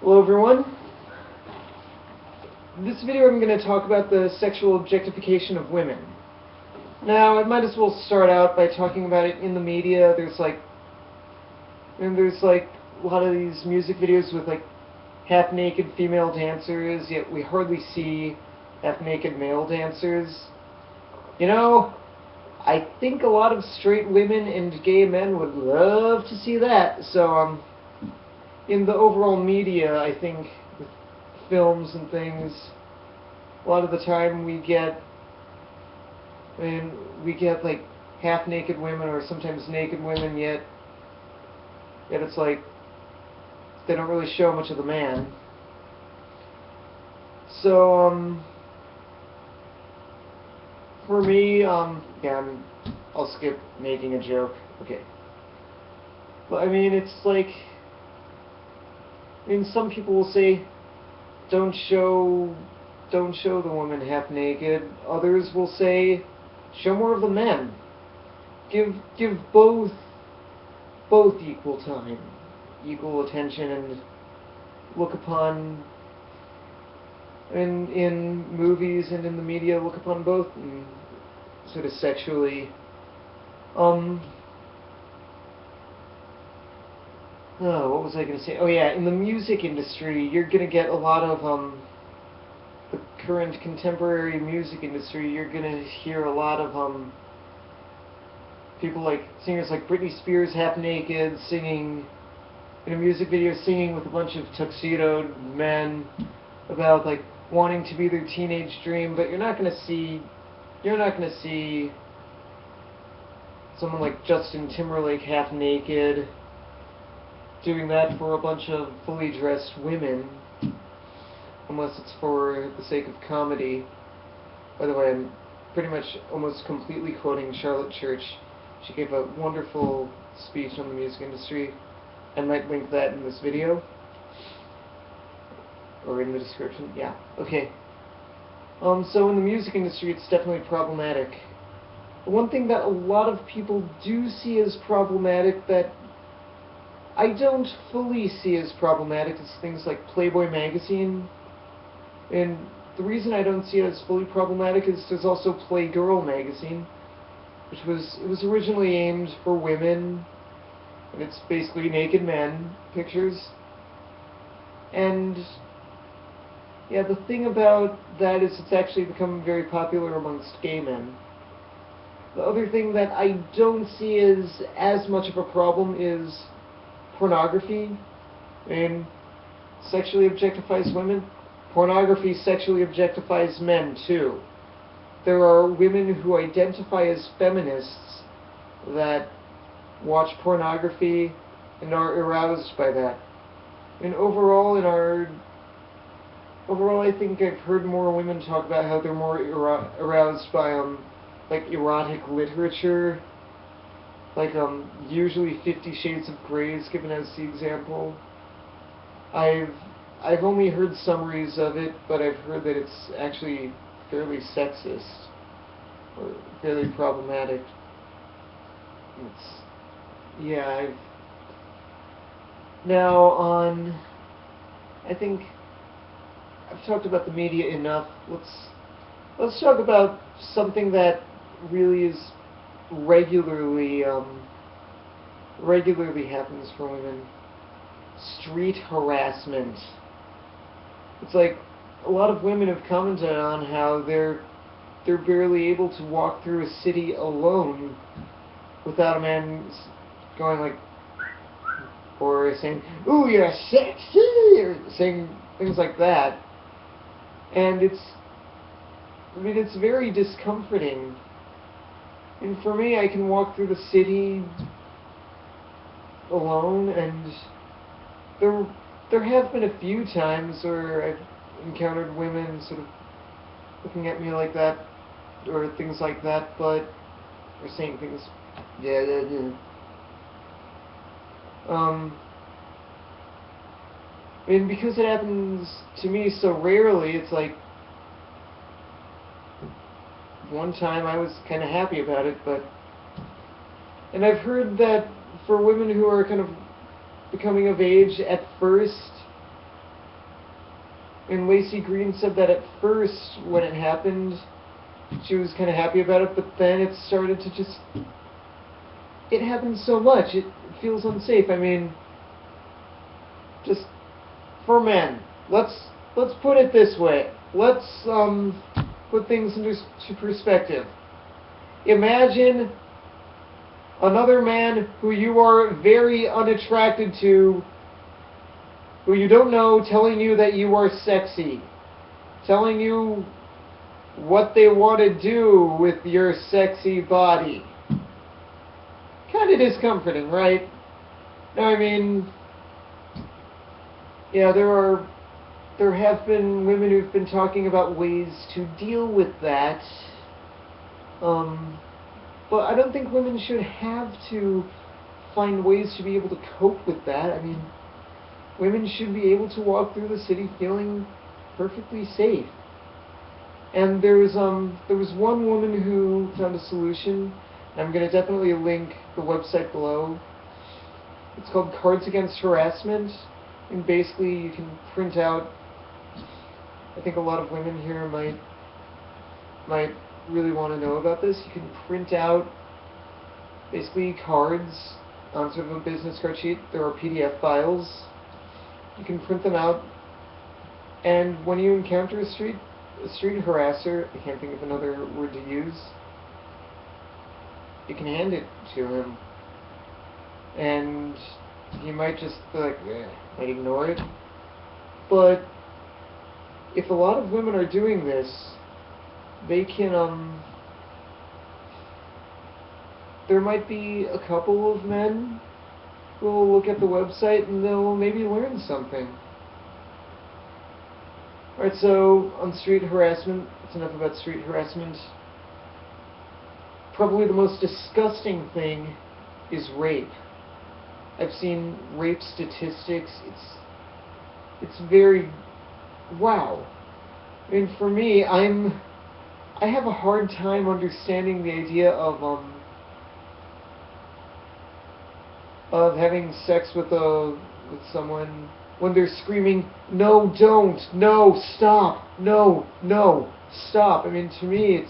Hello everyone. In this video I'm going to talk about the sexual objectification of women. Now, I might as well start out by talking about it in the media. There's like a lot of these music videos with like half-naked female dancers, yet we hardly see half-naked male dancers. You know, I think a lot of straight women and gay men would love to see that. So, in the overall media, I think, with films and things, a lot of the time we get like half-naked women or sometimes naked women, yet it's like they don't really show much of the man. So, for me, yeah, I'll skip making a joke. Okay. But I mean, it's like, some people will say, don't show the woman half naked. Others will say, show more of the men. Give both equal time, equal attention, and look upon, in movies and in the media, look upon both and sort of sexually. Oh, what was I going to say? Oh yeah, in the music industry, you're going to get a lot of, the current contemporary music industry, you're going to hear a lot of, people like, singers like Britney Spears half-naked, singing, in a music video, singing with a bunch of tuxedoed men about, like, wanting to be their teenage dream, but you're not going to see someone like Justin Timberlake half-naked doing that for a bunch of fully dressed women, unless it's for the sake of comedy. By the way, I'm pretty much almost completely quoting Charlotte Church. She gave a wonderful speech on the music industry. I might link that in this video, or in the description. Yeah, okay. So in the music industry, it's definitely problematic. One thing that a lot of people do see as problematic that I don't fully see as problematic is things like Playboy magazine. And the reason I don't see it as fully problematic is there's also Playgirl magazine, which was originally aimed for women, and it's basically naked men pictures. And yeah, the thing about that is it's actually become very popular amongst gay men. The other thing that I don't see as much of a problem is pornography. And sexually objectifies women. Pornography sexually objectifies men too. There are women who identify as feminists that watch pornography and are aroused by that. And overall, I think I've heard more women talk about how they're more aroused by like erotic literature. Like, usually 50 Shades of Grey is given as the example. I've only heard summaries of it, but I've heard that it's actually fairly sexist, or fairly problematic. I think I've talked about the media enough. Let's talk about something that really is regularly happens for women. Street harassment. It's like a lot of women have commented on how they're barely able to walk through a city alone without a man going like, or saying, "Ooh, you're sexy," or saying things like that. And it's very discomforting. And for me, I can walk through the city alone, and there have been a few times where I've encountered women sort of looking at me like that, or things like that, or saying things, and because it happens to me so rarely, it's like, one time I was kind of happy about it, and I've heard that for women who are kind of becoming of age at first, And Lacey Green said that at first, when it happened, she was kind of happy about it, but then it started to just... It happens so much, it feels unsafe. I mean, just for men, let's put it this way. Let's put things into perspective. Imagine another man who you are very unattracted to, who you don't know, telling you that you are sexy, telling you what they want to do with your sexy body. Kind of discomforting, right? Now, I mean, yeah, there have been women who've been talking about ways to deal with that. But I don't think women should have to find ways to be able to cope with that. I mean, women should be able to walk through the city feeling perfectly safe. And there was one woman who found a solution. I'm going to definitely link the website below. It's called Cards Against Harassment. And basically you can print out, I think a lot of women here might really want to know about this. You can print out basically cards on sort of a business card sheet. There are PDF files. You can print them out, and when you encounter a street harasser, I can't think of another word to use, you can hand it to him, and he might just be like, might ignore it. But if a lot of women are doing this, they can, there might be a couple of men who will look at the website and they'll maybe learn something. Alright, so on street harassment, that's enough about street harassment. Probably the most disgusting thing is rape. I've seen rape statistics. It's very, wow. I mean, for me, I have a hard time understanding the idea of having sex with someone when they're screaming, "No, don't, no, stop, no, no, stop." I mean, to me,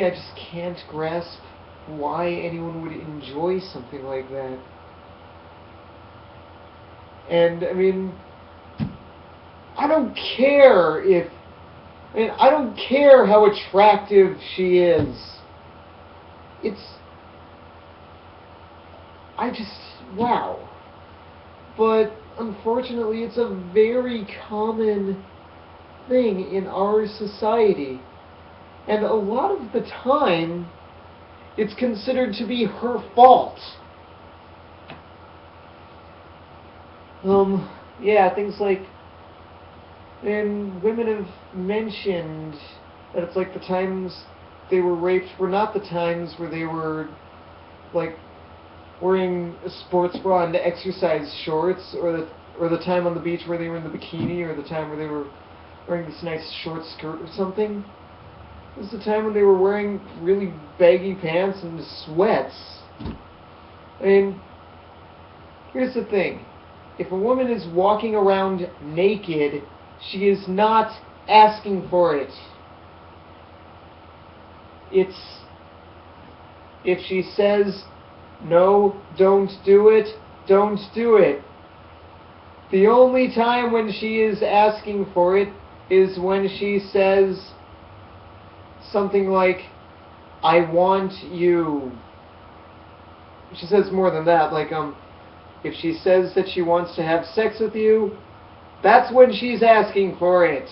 I just can't grasp why anyone would enjoy something like that. And I mean, I don't care how attractive she is. Wow. But unfortunately, it's a very common thing in our society. And a lot of the time, it's considered to be her fault. Yeah, things like, and women have mentioned that it's like the times they were raped were not the times where they were, like, wearing a sports bra and exercise shorts, or the time on the beach where they were in the bikini, or the time where they were wearing this nice short skirt or something. It was the time when they were wearing really baggy pants and sweats. I mean, here's the thing. If a woman is walking around naked, she is not asking for it. If she says, "No, don't do it," don't do it. The only time when she is asking for it is when she says something like, "I want you." She says more than that, like, if she says that she wants to have sex with you, that's when she's asking for it.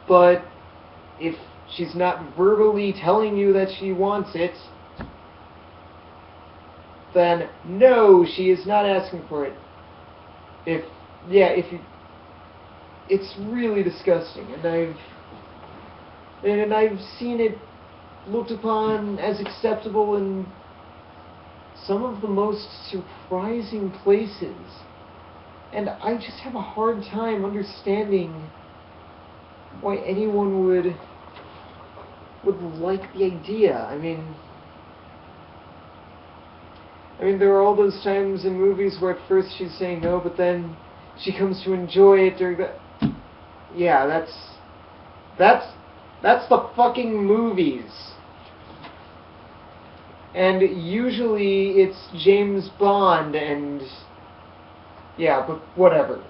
But if she's not verbally telling you that she wants it, then no, she is not asking for it. It's really disgusting, and I've seen it looked upon as acceptable in some of the most surprising places, and I just have a hard time understanding why anyone would like the idea. I I mean, there are all those times in movies where at first she's saying no, but then she comes to enjoy it during the... Yeah, that's the fucking movies. And usually it's James Bond and... Yeah, but whatever.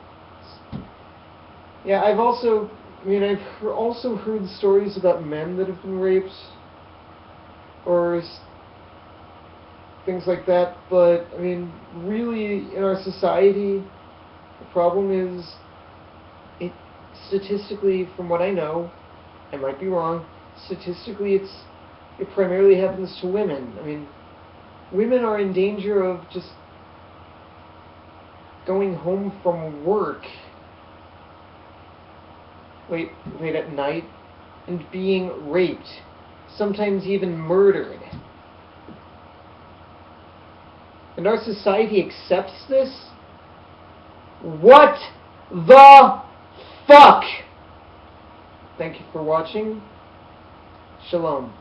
Yeah, I've also heard stories about men that have been raped. Or things like that, but, I mean, really, in our society, the problem is, statistically, from what I know, I might be wrong, statistically it primarily happens to women. I mean, women are in danger of just going home from work late at night and being raped, sometimes even murdered. And our society accepts this? What the fuck? Thank you for watching. Shalom.